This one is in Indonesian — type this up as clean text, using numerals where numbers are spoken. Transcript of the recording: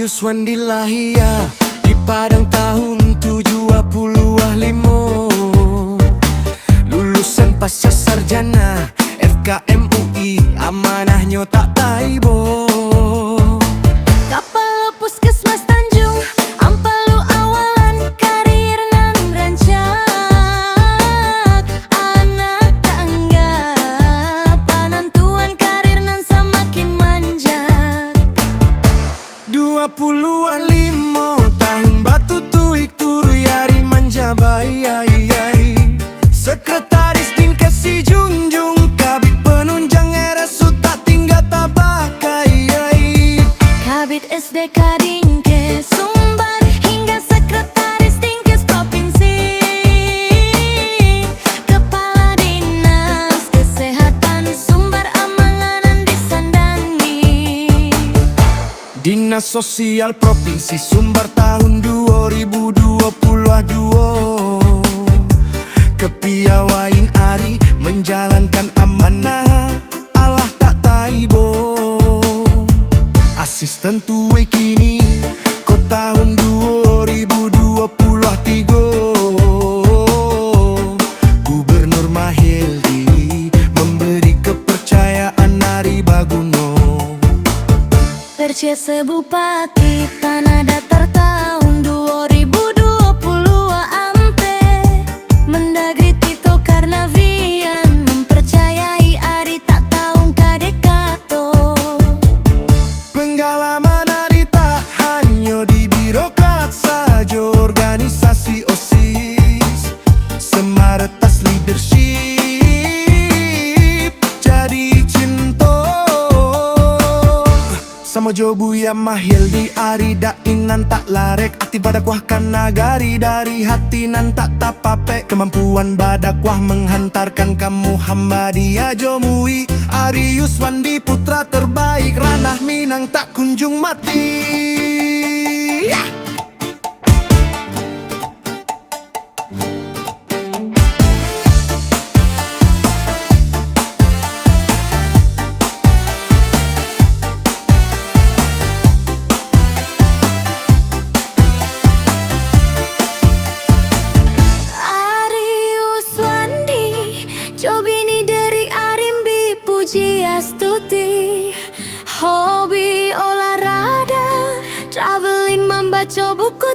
Yuswan Dilahia di Padang tahun 75. Lulusan pasca sarjana FKM UI, amanahnya tak taibo. Kapal Puskesmas Tanjung Ampalu awalan karir nan rancak. Anak tangga panantuan karir nan semakin manjak. 25 tahun batu tuik turu yari manjabai. Sekretaris Dinkes si Junjung, kabit penunjang RSU tak tinggal tabakai. Kabit SDK Dinkes Sumbar hingga sekretaris Dinkes Provinsi. Kepala Dinas Kesehatan Sumbar amanganan disandangi. Dinas Sosial Provinsi Sumbar tahun 2022. Kepiawain Ari menjalankan amanah Allah tak taibo. Asisten tuwe kini ko tahun 2023. Gubernur Mahyildi memberi kepercayaan Ari Baguno. Percaya Bupati Tanah Datar tahun 2020 ampe. Mendagri Tito Karnavian mempercayai Ari tak tahu kadekato. Pengalaman Ari tak hanya di birokrat saja, organisasi OSIS, Semaritas leadership jadi cinta. Sama Jobuya Mahyildi Ari dainan tak larek, aktif badakwah kan nagari dari hati nan tak tapape. Kemampuan badakwah menghantarkan kamu Muhammadiyah Jomui. Ari Yuswan di putra terbaik ranah Minang tak kunjung mati. Jobini dari Arimbi puji astuti. Hobi olahraga, traveling membaca buku